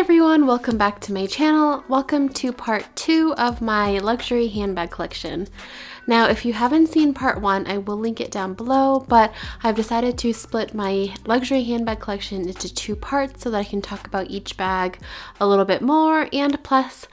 everyone, welcome back to my channel. Welcome to part 2 of my luxury handbag collection. Now, if you haven't seen part 1, I will link it down below, but I've decided to split my luxury handbag collection into 2 parts so that I can talk about each bag a little bit more. And plus,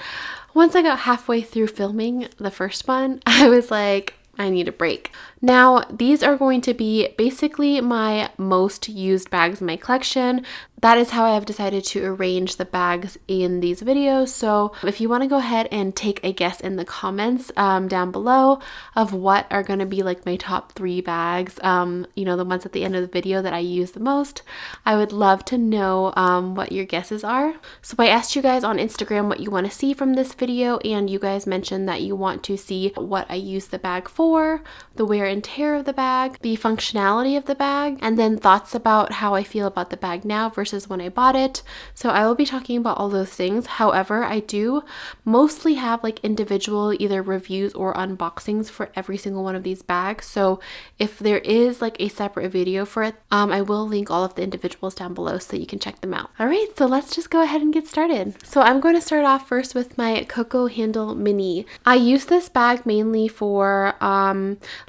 once I got halfway through filming the first one, I was like, I need a break. Now, these are going to be basically my most used bags in my collection. That is how I have decided to arrange the bags in these videos. So if you want to go ahead and take a guess in the comments down below of what are going to be like my top 3 bags, you know, the ones at the end of the video that I use the most, I would love to know what your guesses are. So I asked you guys on Instagram what you want to see from this video, and you guys mentioned that you want to see what I use the bag for, the wear and tear of the bag, the functionality of the bag, and then thoughts about how I feel about the bag now versus when I bought it. So I will be talking about all those things. However, I do mostly have like individual either reviews or unboxings for every single one of these bags. So if there is like a separate video for it, I will link all of the individuals down below so that you can check them out. All right, so let's just go ahead and get started. So I'm going to start off first with my Coco Handle Mini. I use this bag mainly for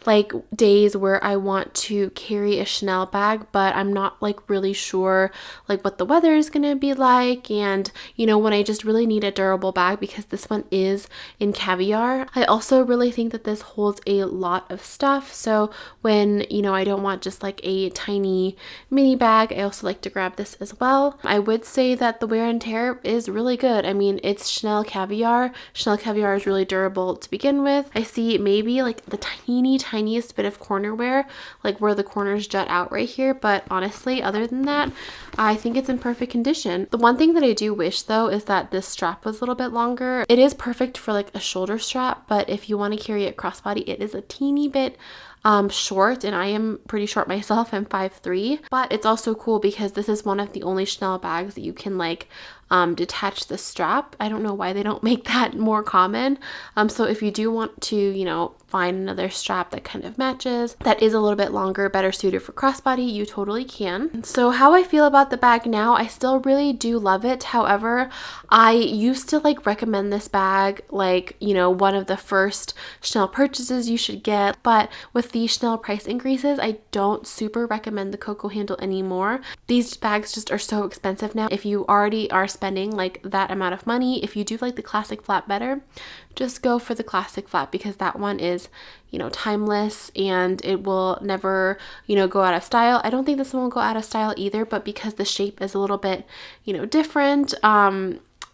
like days where I want to carry a Chanel bag, but I'm not like really sure like what the weather is going to be like, and you know, when I just really need a durable bag, because this one is in caviar. I also really think that this holds a lot of stuff, so when, you know, I don't want just like a tiny mini bag, I also like to grab this as well. I would say that the wear and tear is really good. I mean, it's Chanel caviar. Chanel caviar is really durable to begin with. I see maybe like the tiniest bit of corner wear, like where the corners jut out right here, but honestly, other than that, I think it's in perfect condition. The one thing that I do wish though is that this strap was a little bit longer. It is perfect for like a shoulder strap, but if you want to carry it crossbody, it is a teeny bit short, and I am pretty short myself. I'm 5'3", but it's also cool because this is one of the only Chanel bags that you can like detach the strap. I don't know why they don't make that more common. So if you do want to, you know, find another strap that kind of matches, that is a little bit longer, better suited for crossbody, you totally can. So how I feel about the bag now, I still really do love it. However, I used to like recommend this bag like, you know, one of the first Chanel purchases you should get, but with the Chanel price increases, I don't super recommend the Coco handle anymore. These bags just are so expensive now. If you already are spending like that amount of money, if you do like the classic flat better, just go for the classic flat, because that one is, you know, timeless and it will never, you know, go out of style. I don't think this one will go out of style either, but because the shape is a little bit, you know, different,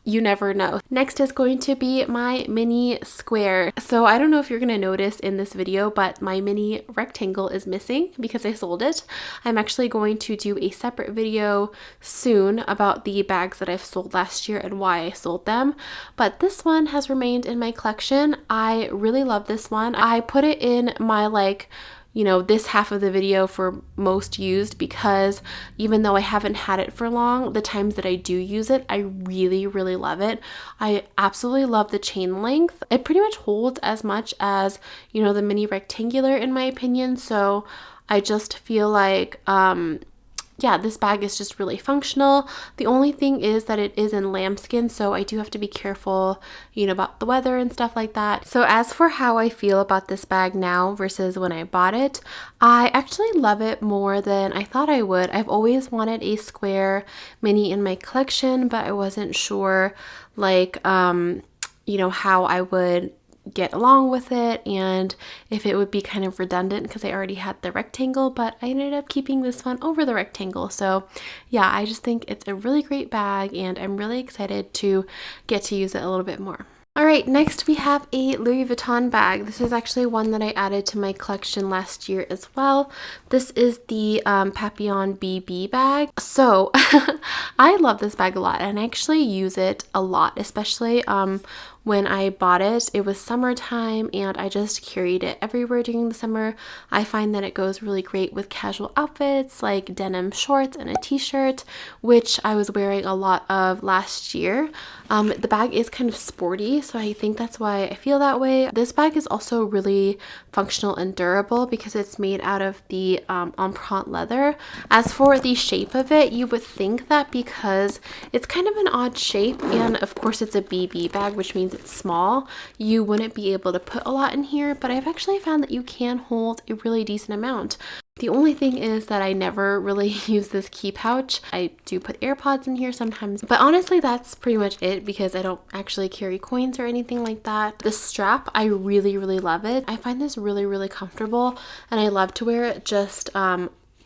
you never know. Next is going to be my mini square. So I don't know if you're going to notice in this video, but my mini rectangle is missing because I sold it. I'm actually going to do a separate video soon about the bags that I've sold last year and why I sold them. But this one has remained in my collection. I really love this one. I put it in my like, you know, this half of the video for most used, because even though I haven't had it for long, the times that I do use it, I really love it. I absolutely love the chain length. It pretty much holds as much as, you know, the mini rectangular in my opinion. So I just feel like, yeah, this bag is just really functional. The only thing is that it is in lambskin, so I do have to be careful, you know, about the weather and stuff like that. So as for how I feel about this bag now versus when I bought it, I actually love it more than I thought I would. I've always wanted a square mini in my collection, but I wasn't sure like, you know, how I would get along with it and if it would be kind of redundant because I already had the rectangle, but I ended up keeping this one over the rectangle. So yeah, I just think it's a really great bag and I'm really excited to get to use it a little bit more. All right, next we have a Louis Vuitton bag. This is actually one that I added to my collection last year as well. This is the Papillon BB bag. So I love this bag a lot and I actually use it a lot, especially when I bought it, it was summertime and I just carried it everywhere during the summer. I find that it goes really great with casual outfits like denim shorts and a t-shirt, which I was wearing a lot of last year. The bag is kind of sporty, so I think that's why I feel that way. This bag is also really functional and durable because it's made out of the marmont leather. As for the shape of it, you would think that because it's kind of an odd shape, and of course it's a BB bag, which means it's small, you wouldn't be able to put a lot in here, but I've actually found that you can hold a really decent amount. The only thing is that I never really use this key pouch. I do put AirPods in here sometimes, but honestly that's pretty much it because I don't actually carry coins or anything like that. The strap, I really love it. I find this really comfortable and I love to wear it just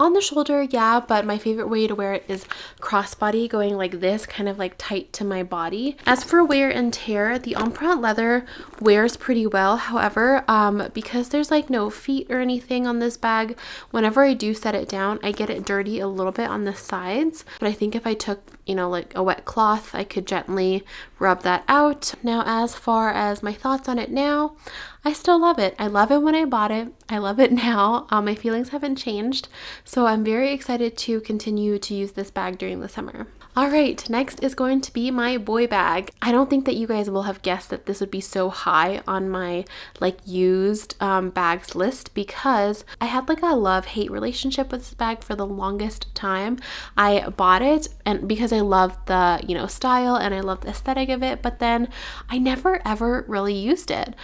on the shoulder, yeah, but my favorite way to wear it is crossbody, going like this, kind of like tight to my body. As for wear and tear, the marmont leather wears pretty well. However, because there's like no feet or anything on this bag, whenever I do set it down, I get it dirty a little bit on the sides. But I think if I took, you know, like a wet cloth, I could gently rub that out. Now, as far as my thoughts on it now, I still love it. I love it when I bought it. I love it now. My feelings haven't changed. So I'm very excited to continue to use this bag during the summer. All right, next is going to be my boy bag. I don't think that you guys will have guessed that this would be so high on my like used bags list because I had like a love-hate relationship with this bag for the longest time. I bought it and because I loved the, you know, style and I loved the aesthetic of it, but then I never ever really used it.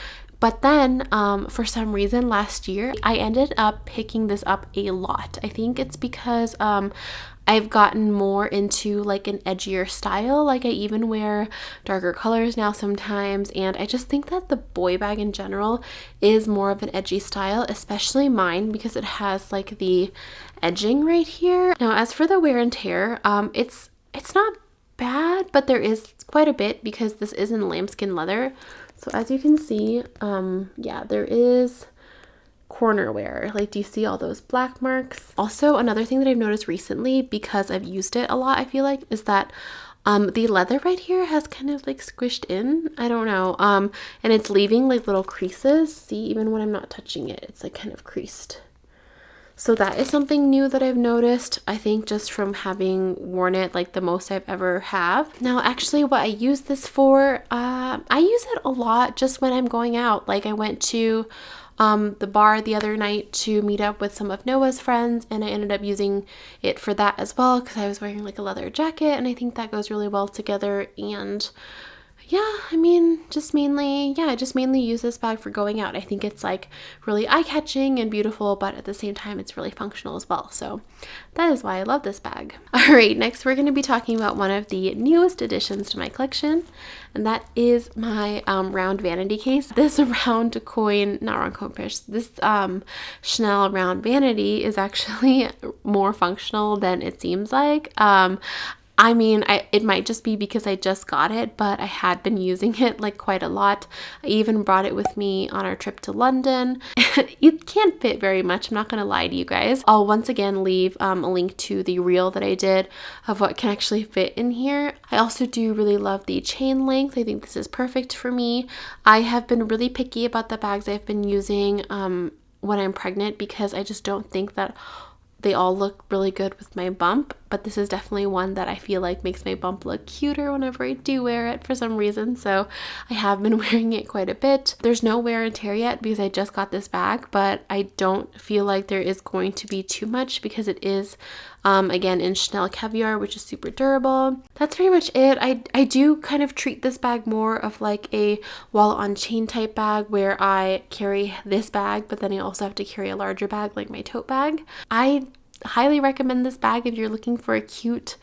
But then for some reason last year, I ended up picking this up a lot. I think it's because I've gotten more into like an edgier style. Like I even wear darker colors now sometimes. And I just think that the boy bag in general is more of an edgy style, especially mine because it has like the edging right here. Now, as for the wear and tear, it's not bad, but there is quite a bit because this is in lambskin leather. So as you can see, yeah, there is corner wear. Like, do you see all those black marks? Also, another thing that I've noticed recently, because I've used it a lot, I feel like, is that the leather right here has kind of like squished in. I don't know. And it's leaving like little creases. See, even when I'm not touching it, it's like kind of creased. So that is something new that I've noticed, I think just from having worn it like the most I've ever have. Now, actually what I use this for, I use it a lot just when I'm going out. Like I went to the bar the other night to meet up with some of Noah's friends and I ended up using it for that as well because I was wearing like a leather jacket and I think that goes really well together. And yeah, I mean, I just mainly use this bag for going out. I think it's like really eye-catching and beautiful, but at the same time, it's really functional as well. So that is why I love this bag. All right, next we're going to be talking about one of the newest additions to my collection, and that is my round vanity case. This round coin, not round coin purse, this Chanel round vanity is actually more functional than it seems like. I mean, it might just be because I just got it, but I had been using it like quite a lot. I even brought it with me on our trip to London. It can't fit very much, I'm not gonna lie to you guys. I'll once again leave a link to the reel that I did of what can actually fit in here. I also do really love the chain length. I think this is perfect for me. I have been really picky about the bags I've been using when I'm pregnant because I just don't think that they all look really good with my bump, but this is definitely one that I feel like makes my bump look cuter whenever I do wear it for some reason, so I have been wearing it quite a bit. There's no wear and tear yet because I just got this bag, but I don't feel like there is going to be too much because it is again in Chanel Caviar, which is super durable. That's pretty much it. I do kind of treat this bag more of like a wallet on chain type bag where I carry this bag, but then I also have to carry a larger bag like my tote bag. I highly recommend this bag if you're looking for a cute,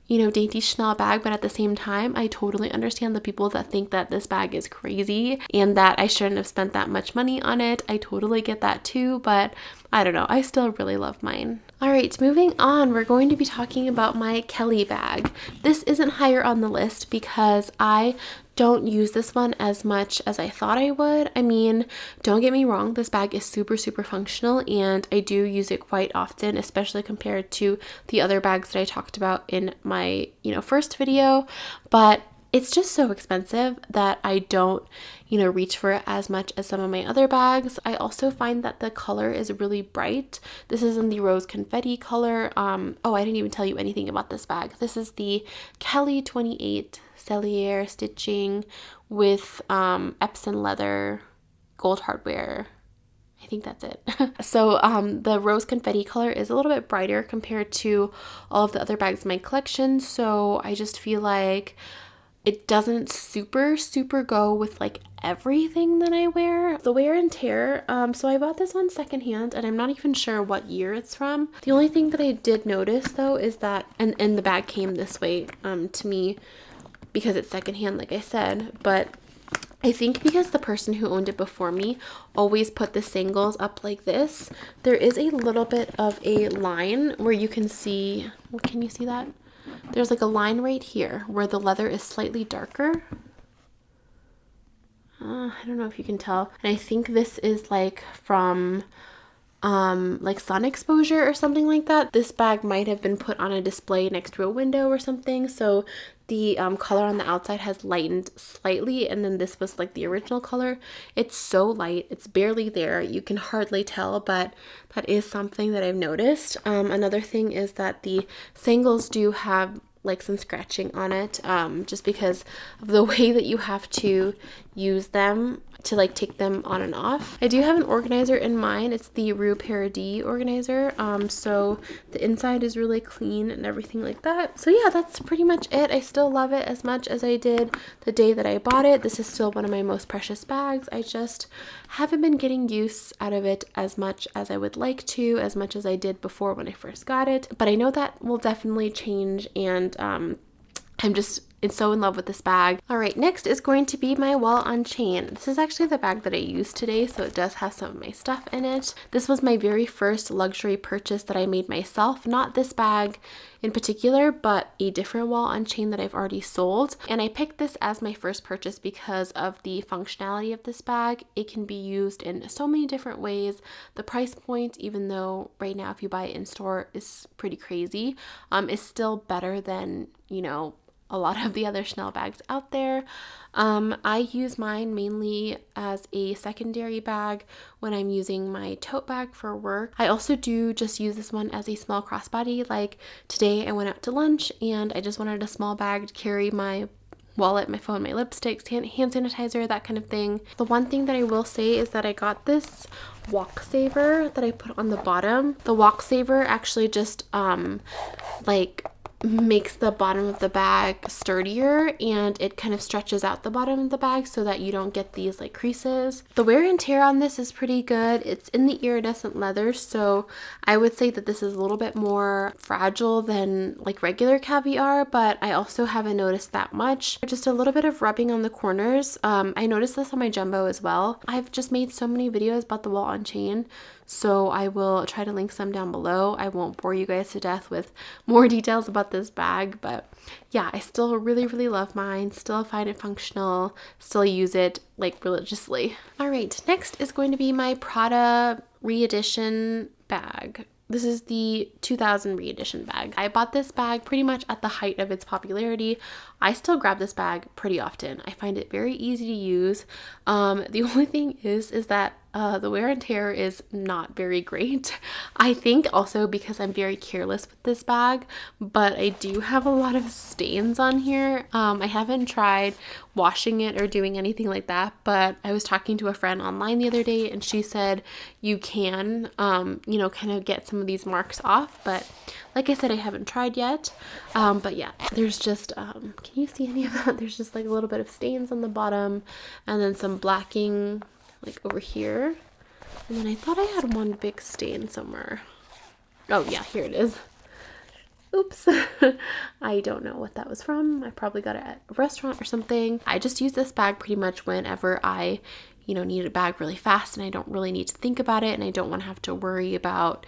you know, dainty Chanel bag, but at the same time, I totally understand the people that think that this bag is crazy and that I shouldn't have spent that much money on it. I totally get that too, but I don't know, I still really love mine. All right, moving on, we're going to be talking about my Kelly bag. This isn't higher on the list because I don't use this one as much as I thought I would. I mean, don't get me wrong, this bag is super functional and I do use it quite often, especially compared to the other bags that I talked about in my, first video, but it's just so expensive that I don't, reach for it as much as some of my other bags. I also find that the color is really bright. This is in the rose confetti color. Oh, I didn't even tell you anything about this bag. This is the Kelly 28 Cellier stitching with Epsom leather, gold hardware. I think that's it. So the rose confetti color is a little bit brighter compared to all of the other bags in my collection. So I just feel like it doesn't super go with like everything that I wear. The wear and tear, so I bought this one secondhand and I'm not even sure what year it's from. The only thing that I did notice though is that, and the bag came this way to me because it's secondhand like I said, but I think because the person who owned it before me always put the sangles up like this, there is a little bit of a line where you can see, can you see that? There's like a line right here where the leather is slightly darker. I don't know if you can tell. And I think this is like from like sun exposure or something like that. This bag might have been put on a display next to a window or something. So the color on the outside has lightened slightly, and then this was like the original color. It's so light, it's barely there, you can hardly tell, but that is something that I've noticed. Another thing is that the sangles do have like some scratching on it, just because of the way that you have to use them to like take them on and off. I do have an organizer in mine. It's the Rue Paradis organizer. So the inside is really clean and everything like that. So yeah, that's pretty much it. I still love it as much as I did the day that I bought it. This is still one of my most precious bags. I just haven't been getting use out of it as much as I would like to, as much as I did before when I first got it. But I know that will definitely change, and I'm just so in love with this bag. All right, next is going to be my Wall on Chain. This is actually the bag that I used today, so it does have some of my stuff in it. This was my very first luxury purchase that I made myself, not this bag in particular, but a different Wall on Chain that I've already sold. And I picked this as my first purchase because of the functionality of this bag. It can be used in so many different ways. The price point, even though right now if you buy it in store is pretty crazy, is still better than, a lot of the other Chanel bags out there. I use mine mainly as a secondary bag when I'm using my tote bag for work. I also do just use this one as a small crossbody. Like today I went out to lunch and I just wanted a small bag to carry my wallet, my phone, my lipsticks, hand sanitizer, that kind of thing. The one thing that I will say is that I got this walk saver that I put on the bottom. The walk saver actually just like makes the bottom of the bag sturdier, and it kind of stretches out the bottom of the bag so that you don't get these like creases. The wear and tear on this is pretty good. It's in the iridescent leather, so I would say that this is a little bit more fragile than like regular caviar, but I also haven't noticed that much. Just a little bit of rubbing on the corners. I noticed this on my jumbo as well. I've just made so many videos about the Wall on Chain, so I will try to link some down below. I won't bore you guys to death with more details about this bag, but yeah, I still really love mine, still find it functional, still use it like religiously. All right, next is going to be my Prada re-edition bag. This is the 2000 re-edition bag. I bought this bag pretty much at the height of its popularity. I still grab this bag pretty often. I find it very easy to use. The only thing is that the wear and tear is not very great. I think also because I'm very careless with this bag, but I do have a lot of stains on here. I haven't tried washing it or doing anything like that, but I was talking to a friend online the other day and she said you can, kind of get some of these marks off, but like I said, I haven't tried yet. But yeah, there's just, can you see any of that? There's just like a little bit of stains on the bottom and then some blacking like over here. And then I thought I had one big stain somewhere. Oh yeah, here it is. Oops. I don't know what that was from. I probably got it at a restaurant or something. I just use this bag pretty much whenever I, need a bag really fast and I don't really need to think about it and I don't want to have to worry about,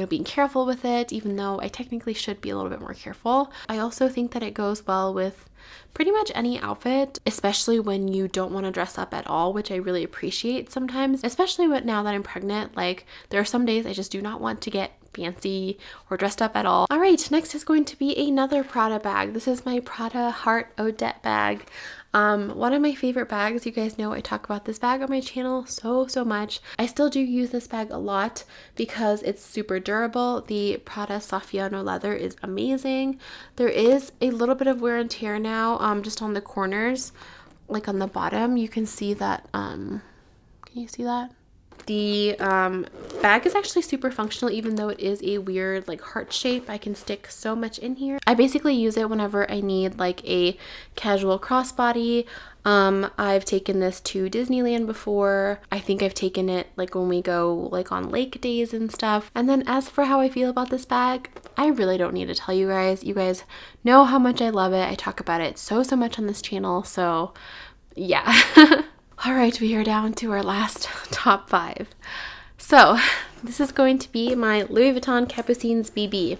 being careful with it, even though I technically should be a little bit more careful. I also think that it goes well with pretty much any outfit, especially when you don't want to dress up at all, which I really appreciate sometimes, especially now that I'm pregnant. Like there are some days I just do not want to get fancy or dressed up at all. All right, next is going to be another Prada bag. This is my Prada Heart Odette bag. One of my favorite bags. You guys know I talk about this bag on my channel so much. I still do use this bag a lot because it's super durable. The Prada Saffiano leather is amazing. There is a little bit of wear and tear now, just on the corners, like on the bottom. You can see that, can you see that? The bag is actually super functional, even though it is a weird like heart shape. I can stick so much in here. I basically use it whenever I need like a casual crossbody. I've taken this to Disneyland before. I think I've taken it like when we go like on lake days and stuff. And then as for how I feel about this bag, I really don't need to tell you guys. You guys know how much I love it. I talk about it so much on this channel. So yeah. All right, we are down to our last top 5. So this is going to be my Louis Vuitton Capucines BB.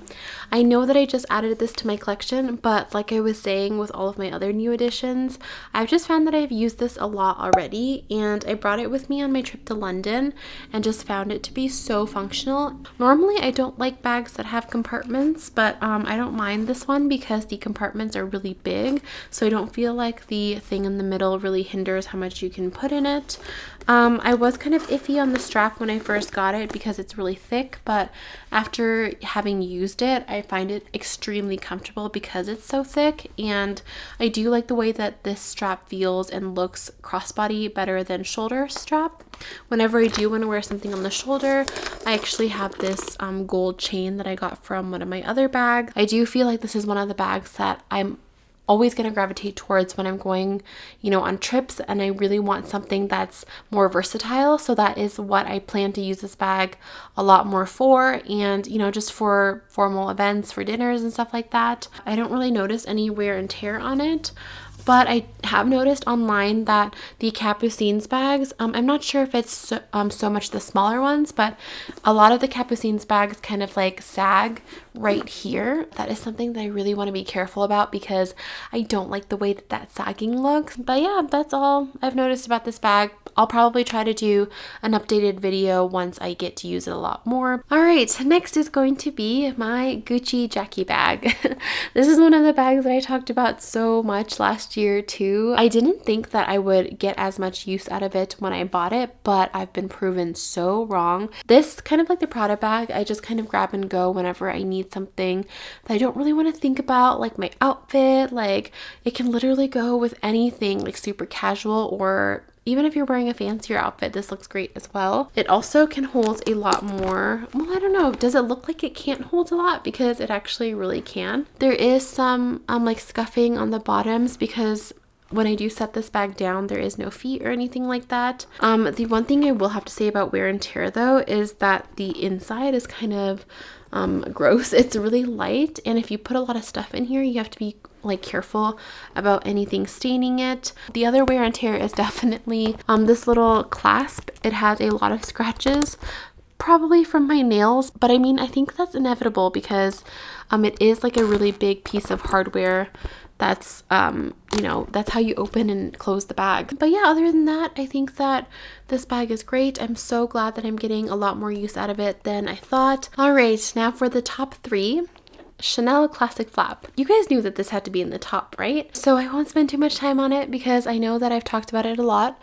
I know that I just added this to my collection, but like I was saying with all of my other new additions, I've just found that I've used this a lot already, and I brought it with me on my trip to London and just found it to be so functional. Normally I don't like bags that have compartments, but I don't mind this one because the compartments are really big, so I don't feel like the thing in the middle really hinders how much you can put in it. I was kind of iffy on the strap when I first got it because it's really thick, but after having used it, I find it extremely comfortable because it's so thick, and I do like the way that this strap feels and looks crossbody better than shoulder strap. Whenever I do want to wear something on the shoulder, I actually have this gold chain that I got from one of my other bags. I do feel like this is one of the bags that I'm always going to gravitate towards when I'm going, you know, on trips, and I really want something that's more versatile. So that is what I plan to use this bag a lot more for, and you know, just for formal events, for dinners and stuff like that. I don't really notice any wear and tear on it. But I have noticed online that the Capucines bags, I'm not sure if it's so much the smaller ones, but a lot of the Capucines bags kind of like sag right here. That is something that I really want to be careful about because I don't like the way that sagging looks. But yeah, that's all I've noticed about this bag. I'll probably try to do an updated video once I get to use it a lot more. All right, next is going to be my Gucci Jackie bag. This is one of the bags that I talked about so much last year too. I didn't think that I would get as much use out of it when I bought it, but I've been proven so wrong. This, kind of like the Prada bag, I just kind of grab and go whenever I need something that I don't really want to think about, like my outfit. Like it can literally go with anything, like super casual, or even if you're wearing a fancier outfit, this looks great as well. It also can hold a lot more. Well, I don't know. Does it look like it can't hold a lot? Because it actually really can. There is some like scuffing on the bottoms because when I do set this bag down, there is no feet or anything like that. The one thing I will have to say about wear and tear though is that the inside is kind of gross. It's really light, and if you put a lot of stuff in here, you have to be like careful about anything staining it. The other wear and tear is definitely this little clasp. It has a lot of scratches, probably from my nails, but I mean, I think that's inevitable because it is like a really big piece of hardware that's you know, that's how you open and close the bag. But yeah, other than that, I think that this bag is great. I'm so glad that I'm getting a lot more use out of it than I thought. All right, now for the top 3. Chanel Classic Flap. You guys knew that this had to be in the top, right? So I won't spend too much time on it because I know that I've talked about it a lot.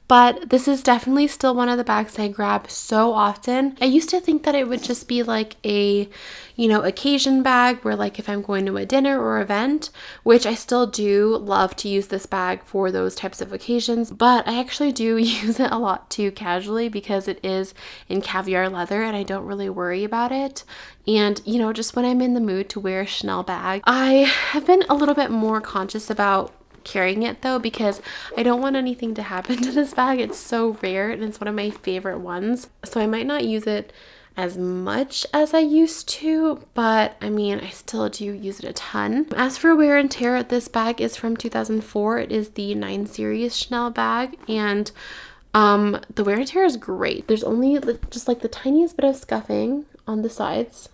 But this is definitely still one of the bags I grab so often. I used to think that it would just be like a, you know, occasion bag where like if I'm going to a dinner or event, which I still do love to use this bag for those types of occasions, but I actually do use it a lot too casually because it is in caviar leather and I don't really worry about it. And, you know, just when I'm in the mood to wear a Chanel bag, I have been a little bit more conscious about carrying it though, because I don't want anything to happen to this bag. It's so rare and it's one of my favorite ones, so I might not use it as much as I used to, but I mean, I still do use it a ton. As for wear and tear, this bag is from 2004. It is the 9 series Chanel bag, and the wear and tear is great. There's only just like the tiniest bit of scuffing on the sides.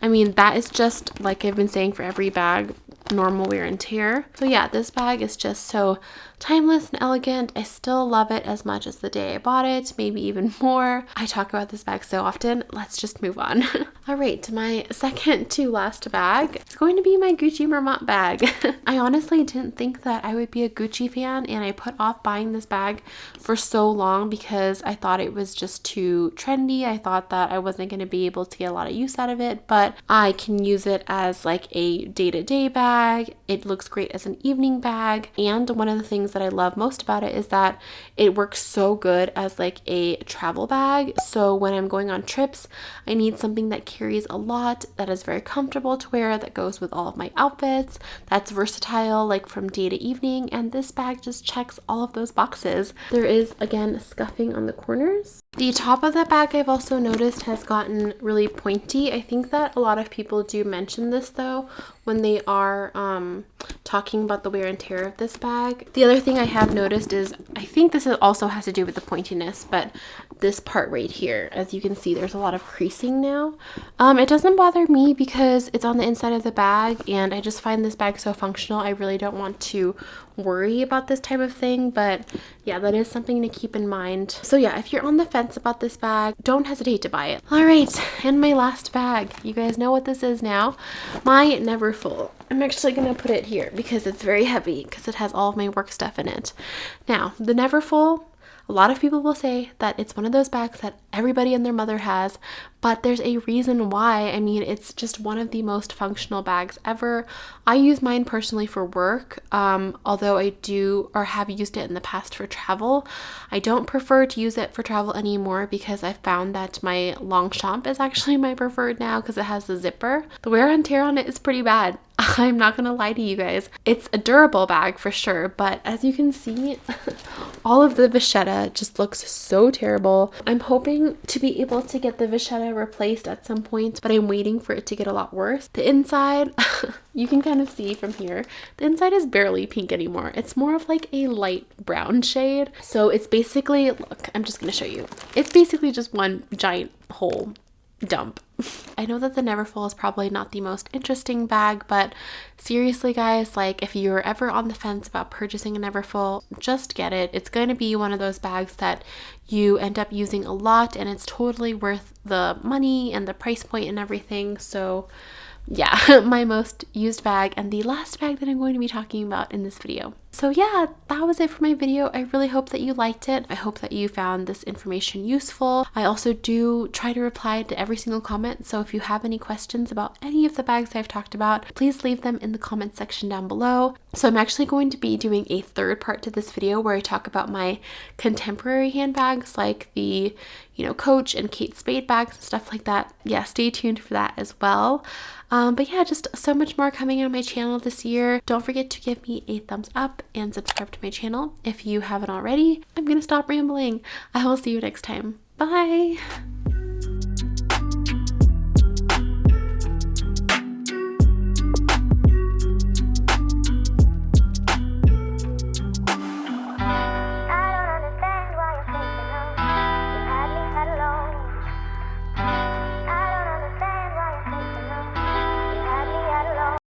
I mean, that is just like I've been saying for every bag. normal wear and tear. So yeah, this bag is just so timeless and elegant. I still love it as much as the day I bought it, maybe even more. I talk about this bag so often. Let's just move on. All right, my second to last bag. It's going to be my Gucci Marmont bag. I honestly didn't think that I would be a Gucci fan, and I put off buying this bag for so long because I thought it was just too trendy. I thought that I wasn't going to be able to get a lot of use out of it, but I can use it as like a day-to-day bag. It looks great as an evening bag, and one of the things that I love most about it is that it works so good as like a travel bag. So when I'm going on trips, I need something that carries a lot, that is very comfortable to wear, that goes with all of my outfits, that's versatile like from day to evening, and this bag just checks all of those boxes. There is again scuffing on the corners. The top of the bag I've also noticed has gotten really pointy. I think that a lot of people do mention this though when they are talking about the wear and tear of this bag. The other thing I have noticed is, I think this also has to do with the pointiness, but this part right here, as you can see, there's a lot of creasing now. It doesn't bother me because it's on the inside of the bag, and I just find this bag so functional. I really don't want to worry about this type of thing, but yeah, that is something to keep in mind. So yeah, if you're on the fence about this bag, don't hesitate to buy it. All right, and my last bag. You guys know what this is now. My Neverfull. I'm actually gonna put it here because it's very heavy because it has all of my work stuff in it. Now, the Neverfull, a lot of people will say that it's one of those bags that everybody and their mother has, but there's a reason why. I mean, it's just one of the most functional bags ever. I use mine personally for work, although I do or have used it in the past for travel. I don't prefer to use it for travel anymore because I found that my Longchamp is actually my preferred now because it has the zipper. The wear and tear on it is pretty bad. I'm not gonna lie to you guys. It's a durable bag for sure, but as you can see, all of the vachetta just looks so terrible. I'm hoping to be able to get the vachetta replaced at some point, but I'm waiting for it to get a lot worse. The inside, you can kind of see from here, the inside is barely pink anymore. It's more of like a light brown shade. So it's basically, look, I'm just gonna show you. It's basically just one giant hole dump. I know that the Neverfull is probably not the most interesting bag, but seriously guys, like if you're ever on the fence about purchasing a Neverfull, just get it. It's going to be one of those bags that you end up using a lot, and it's totally worth the money and the price point and everything. So yeah, my most used bag and the last bag that I'm going to be talking about in this video. So yeah, that was it for my video. I really hope that you liked it. I hope that you found this information useful. I also do try to reply to every single comment, so if you have any questions about any of the bags I've talked about, please leave them in the comment section down below. So I'm actually going to be doing a third part to this video where I talk about my contemporary handbags, like the, Coach and Kate Spade bags and stuff like that. Yeah, stay tuned for that as well. But yeah, just so much more coming on my channel this year. Don't forget to give me a thumbs up and subscribe to my channel if you haven't already. I'm gonna stop rambling. I will see you next time. Bye!